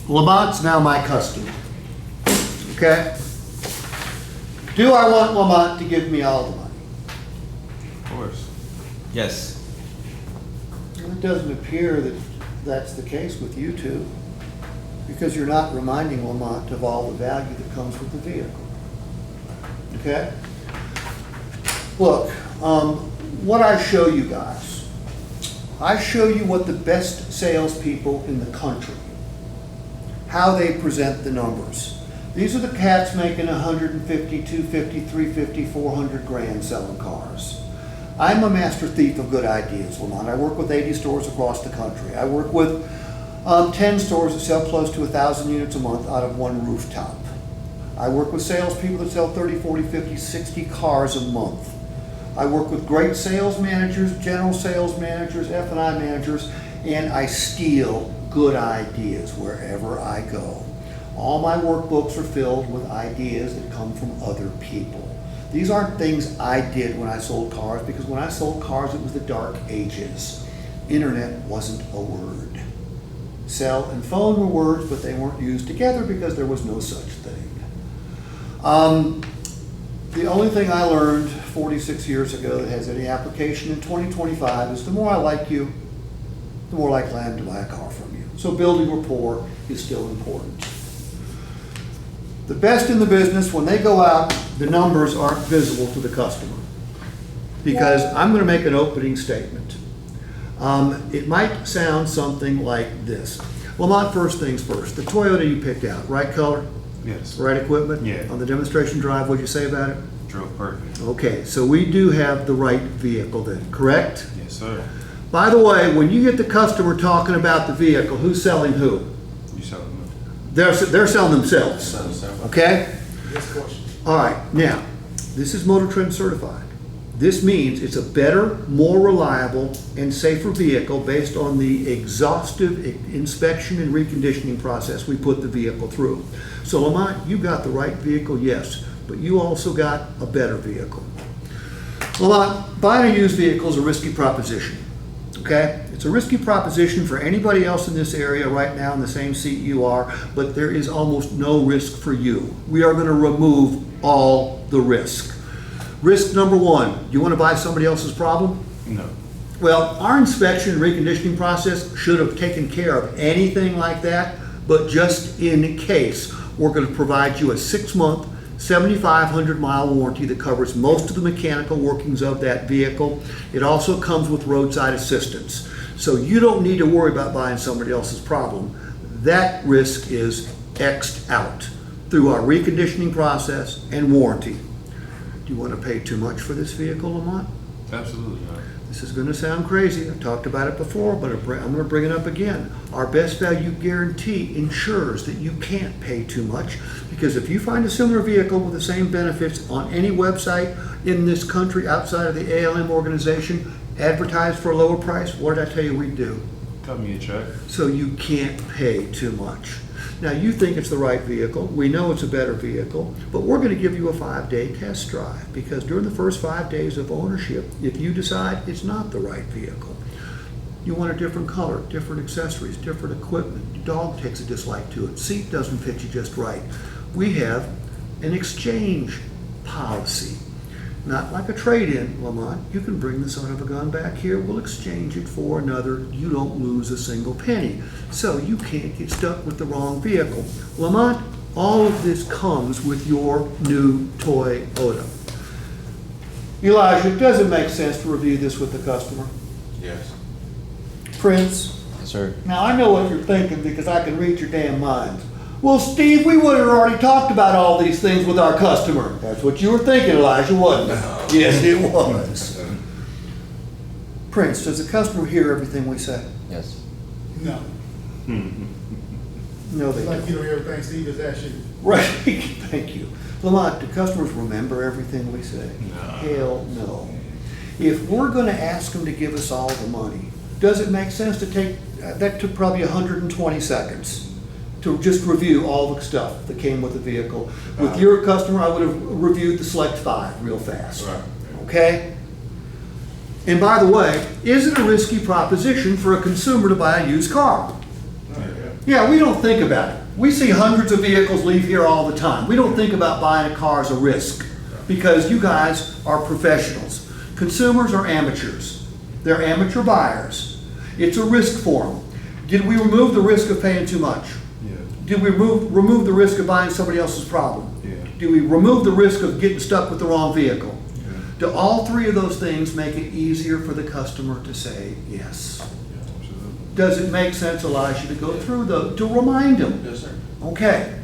Lamont's now my customer. Okay? Do I want Lamont to give me all the money? Of course. Yes. Well, it doesn't appear that that's the case with you two, because you're not reminding Lamont of all the value that comes with the vehicle. Okay? Look, what I show you guys, I show you what the best salespeople in the country, how they present the numbers. These are the cats making 150, 250, 350, 400 grand selling cars. I'm a master thief of good ideas, Lamont. I work with 80 stores across the country. I work with 10 stores that sell close to 1,000 units a month out of one rooftop. I work with salespeople that sell 30, 40, 50, 60 cars a month. I work with great sales managers, general sales managers, F&I managers, and I steal good ideas wherever I go. All my workbooks are filled with ideas that come from other people. These aren't things I did when I sold cars, because when I sold cars, it was the dark ages. Internet wasn't a word. Cell and phone were words, but they weren't used together because there was no such thing. The only thing I learned 46 years ago that has any application in 2025 is the more I like you, the more likely I am to buy a car from you. So building rapport is still important. The best in the business, when they go out, the numbers aren't visible to the customer, because I'm going to make an opening statement. It might sound something like this. Lamont, first things first, the Toyota you picked out, right color? Yes. Right equipment? Yeah. On the demonstration drive, what'd you say about it? Drove perfect. Okay, so we do have the right vehicle then, correct? Yes, sir. By the way, when you get the customer talking about the vehicle, who's selling who? You selling them? They're selling themselves, okay? Yes, question. All right, now, this is Motor Trend certified. This means it's a better, more reliable, and safer vehicle based on the exhaustive inspection and reconditioning process we put the vehicle through. So Lamont, you got the right vehicle, yes, but you also got a better vehicle. Lamont, buying a used vehicle is a risky proposition, okay? It's a risky proposition for anybody else in this area right now in the same seat you are, but there is almost no risk for you. We are going to remove all the risk. Risk number one, you want to buy somebody else's problem? No. Well, our inspection and reconditioning process should have taken care of anything like that, but just in case, we're going to provide you a 6-month, 7,500 mile warranty that covers most of the mechanical workings of that vehicle. It also comes with roadside assistance. So you don't need to worry about buying somebody else's problem. That risk is X'd out through our reconditioning process and warranty. Do you want to pay too much for this vehicle, Lamont? Absolutely not. This is going to sound crazy. I've talked about it before, but I'm going to bring it up again. Our best value guarantee ensures that you can't pay too much, because if you find a similar vehicle with the same benefits on any website in this country outside of the ALM organization, advertised for a lower price, what did I tell you we'd do? Cut me a check. So you can't pay too much. Now, you think it's the right vehicle. We know it's a better vehicle, but we're going to give you a 5-day test drive, because during the first 5 days of ownership, if you decide it's not the right vehicle, you want a different color, different accessories, different equipment, your dog takes a dislike to it, seat doesn't fit you just right, we have an exchange policy. Not like a trade-in, Lamont. You can bring the son of a gun back here. We'll exchange it for another. You don't lose a single penny. So you can't get stuck with the wrong vehicle. Lamont, all of this comes with your new Toyota. Elijah, does it make sense to review this with the customer? Yes. Prince? Yes, sir. Now, I know what you're thinking, because I can read your damn minds. Well, Steve, we would have already talked about all these things with our customer. That's what you were thinking, Elijah, wasn't it? Yes, it was. Prince, does the customer hear everything we say? Yes. No. No, they Like don't. you don't hear everything Steve just asked you. Right, thank you. Lamont, do customers remember everything we say? No. Hell no. If we're going to ask them to give us all the money, does it make sense to take, that took probably 120 seconds. To just review all the stuff that came with the vehicle. With your customer, I would have reviewed the Select 5 real fast. Right. Okay? And by the way, is it a risky proposition for a consumer to buy a used car? Yeah, we don't think about it. We see hundreds of vehicles leave here all the time. We don't think about buying a car as a risk because you guys are professionals. Consumers are amateurs. They're amateur buyers. It's a risk for them. Did we remove the risk of paying too much? Yeah. Did we remove the risk of buying somebody else's problem? Yeah. Do we remove the risk of getting stuck with the wrong vehicle? Yeah. Do all three of those things make it easier for the customer to say yes? Absolutely. Does it make sense, Elijah, to go through to remind them? Yes, sir. Okay.